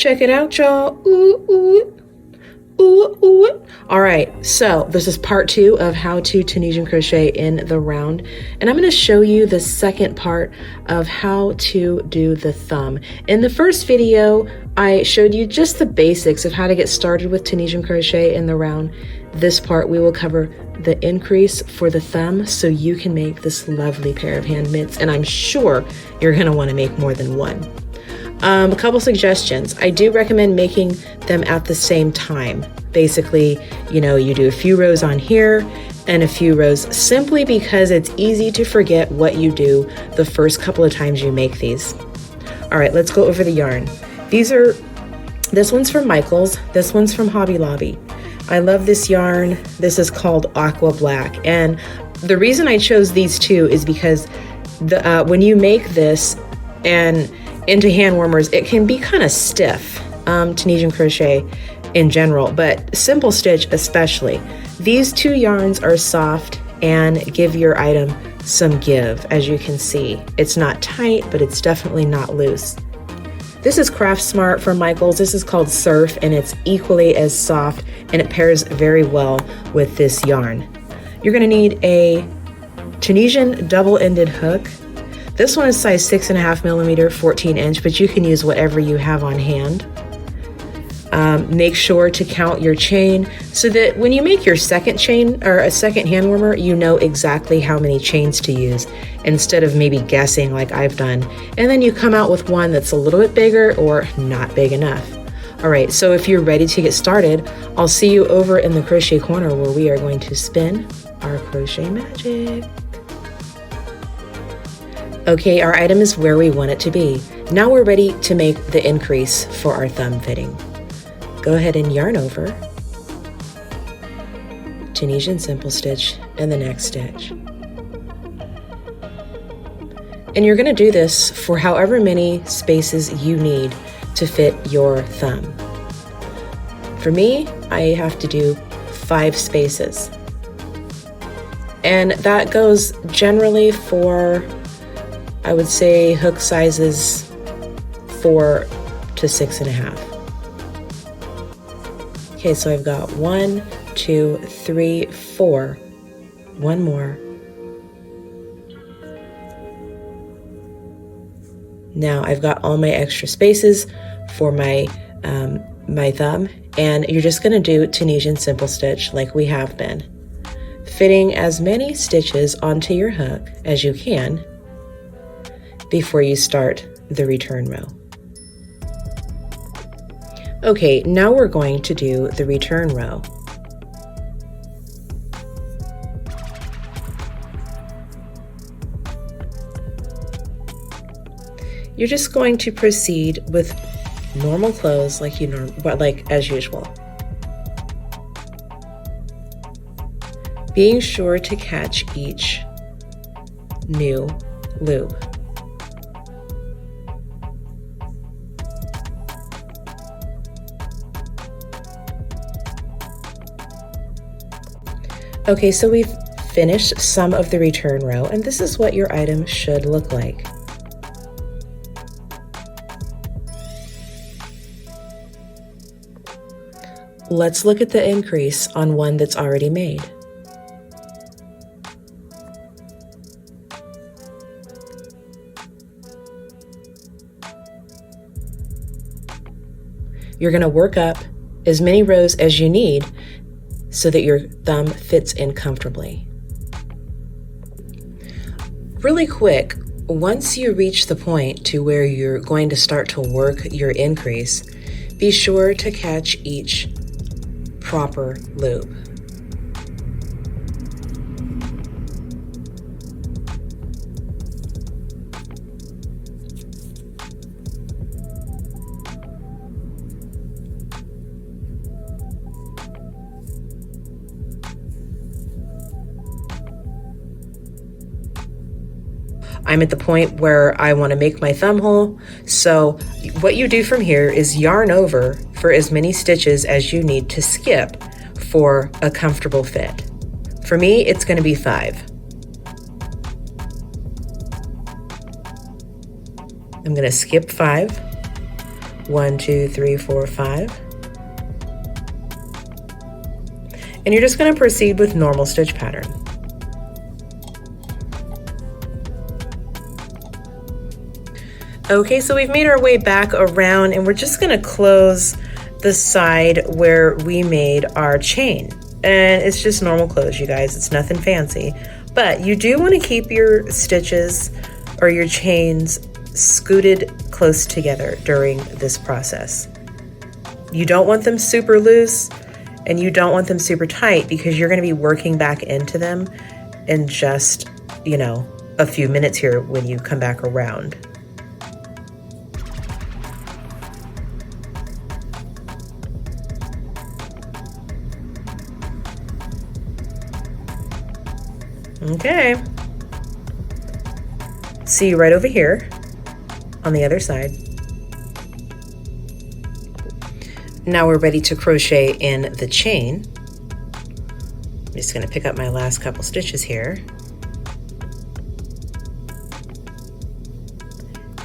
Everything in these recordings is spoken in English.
Check it out, y'all. Ooh, ooh. Ooh, ooh. All right, so this is part 2 of how to Tunisian crochet in the round, and I'm going to show you the second part of how to do the thumb. In the first video, I showed you just the basics of how to get started with Tunisian crochet in the round. This part, we will cover the increase for the thumb so you can make this lovely pair of hand mitts, and I'm sure you're going to want to make more than one. A couple suggestions. I do recommend making them at the same time. Basically, you do a few rows on here and a few rows simply because it's easy to forget what you do the first couple of times you make these. All right, let's go over the yarn. This one's from Michaels, this one's from Hobby Lobby. I love this yarn. This is called Aqua Black. And the reason I chose these two is because when you make this and into hand warmers, it can be kind of stiff, Tunisian crochet in general, but simple stitch especially. These two yarns are soft and give your item some give. As you can see, it's not tight, but it's definitely not loose. This is Craft Smart from Michaels. This is called Surf, and it's equally as soft, and it pairs very well with this yarn. You're going to need a Tunisian double-ended hook. This one is size 6.5 millimeter, 14 inch, but you can use whatever you have on hand. Make sure to count your chain so that when you make your second chain or a second hand warmer, you know exactly how many chains to use instead of maybe guessing like I've done. And then you come out with one that's a little bit bigger or not big enough. All right, so if you're ready to get started, I'll see you over in the crochet corner where we are going to spin our crochet magic. Okay, our item is where we want it to be. Now we're ready to make the increase for our thumb fitting. Go ahead and yarn over, Tunisian simple stitch, and the next stitch. And you're going to do this for however many spaces you need to fit your thumb. For me, I have to do 5 spaces. And that goes generally for, I would say, hook sizes 4 to 6.5. Okay, so I've got 1, 2, 3, 4. One more. Now I've got all my extra spaces for my thumb, and you're just going to do Tunisian simple stitch like we have been, fitting as many stitches onto your hook as you can before you start the return row. Okay, now we're going to do the return row. You're just going to proceed with normal clothes like as usual. Being sure to catch each new loop. Okay, so we've finished some of the return row, and this is what your item should look like. Let's look at the increase on one that's already made. You're going to work up as many rows as you need so that your thumb fits in comfortably. Really quick, once you reach the point to where you're going to start to work your increase, be sure to catch each proper loop. I'm at the point where I want to make my thumb hole. So what you do from here is yarn over for as many stitches as you need to skip for a comfortable fit. For me, it's going to be 5. I'm going to skip 5, 1, 2, 3, 4, 5. And you're just going to proceed with normal stitch pattern. Okay, so we've made our way back around, and we're just going to close the side where we made our chain. And it's just normal close, you guys. It's nothing fancy. But you do want to keep your stitches or your chains scooted close together during this process. You don't want them super loose and you don't want them super tight, because you're going to be working back into them in just, you know, a few minutes here when you come back around. Okay. See you right over here on the other side. Now we're ready to crochet in the chain. I'm just going to pick up my last couple stitches here.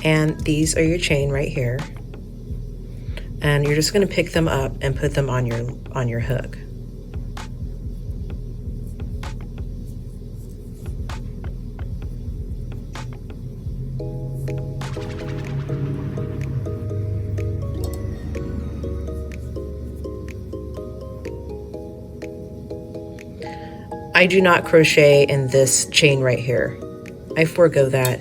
And these are your chain right here. And you're just going to pick them up and put them on your hook. I do not crochet in this chain right here. I forego that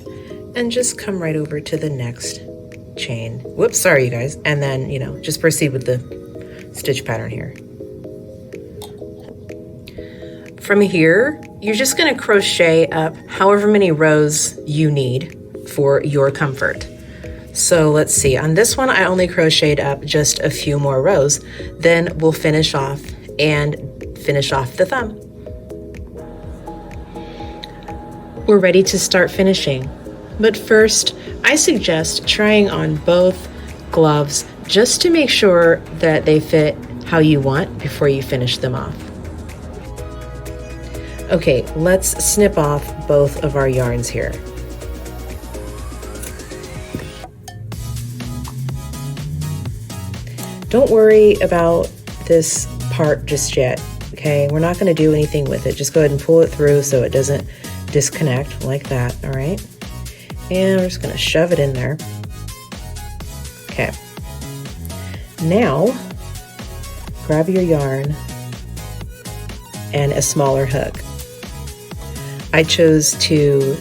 and just come right over to the next chain. Whoops, sorry you guys. And then, you know, just proceed with the stitch pattern here. From here, you're just going to crochet up however many rows you need for your comfort. So let's see, on this one, I only crocheted up just a few more rows. Then we'll finish off the thumb. We're ready to start finishing. But first, I suggest trying on both gloves just to make sure that they fit how you want before you finish them off. Okay, let's snip off both of our yarns here. Don't worry about this part just yet, okay? We're not gonna do anything with it. Just go ahead and pull it through so it doesn't disconnect like that, all right? And we're just gonna shove it in there. Okay. Now, grab your yarn and a smaller hook. I chose to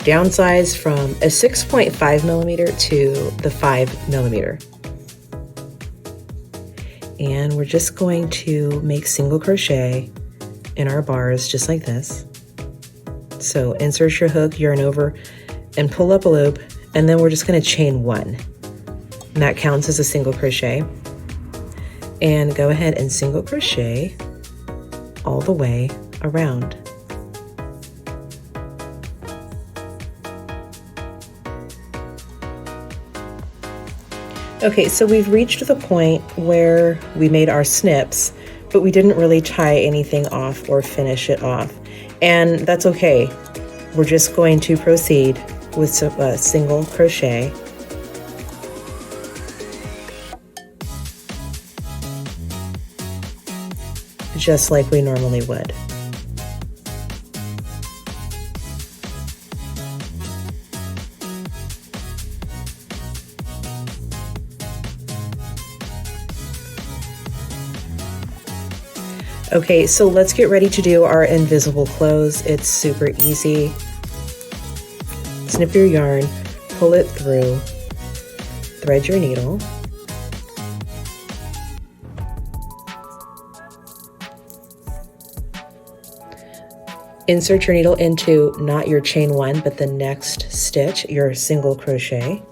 downsize from a 6.5 millimeter to the 5 millimeter. And we're just going to make single crochet in our bars just like this. So insert your hook, yarn over, and pull up a loop, and then we're just going to chain one. And that counts as a single crochet. And go ahead and single crochet all the way around. Okay, so we've reached the point where we made our snips, but we didn't really tie anything off or finish it off. And that's okay. We're just going to proceed with single crochet. Just like we normally would. Okay, so let's get ready to do our invisible close. It's super easy. Snip your yarn, pull it through, thread your needle, insert your needle into not your chain one, but the next stitch, your single crochet.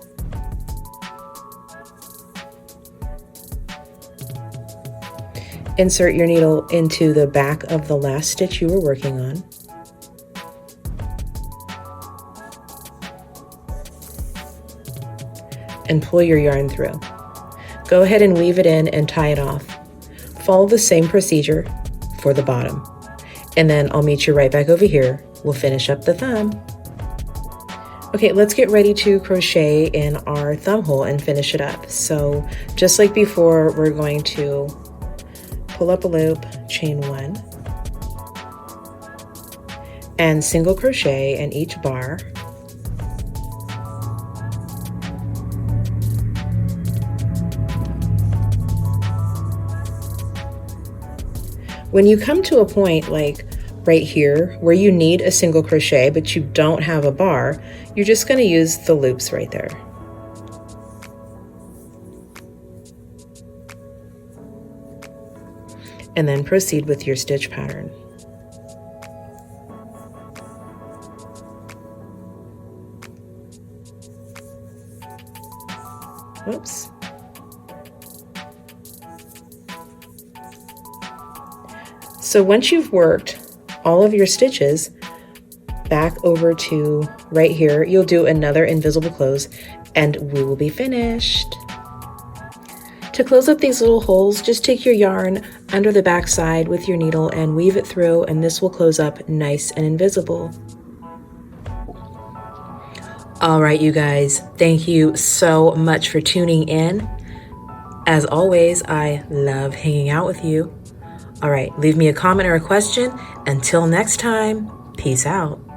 Insert your needle into the back of the last stitch you were working on. And pull your yarn through. Go ahead and weave it in and tie it off. Follow the same procedure for the bottom. And then I'll meet you right back over here. We'll finish up the thumb. Okay, let's get ready to crochet in our thumb hole and finish it up. So just like before, we're going to pull up a loop, chain 1, and single crochet in each bar. When you come to a point like right here where you need a single crochet but you don't have a bar, you're just going to use the loops right there. And then proceed with your stitch pattern. Whoops. So once you've worked all of your stitches back over to right here, you'll do another invisible close and we will be finished. To close up these little holes, just take your yarn under the back side with your needle and weave it through, and this will close up nice and invisible. All right, you guys, thank you so much for tuning in. As always, I love hanging out with you. All right, leave me a comment or a question. Until next time, peace out.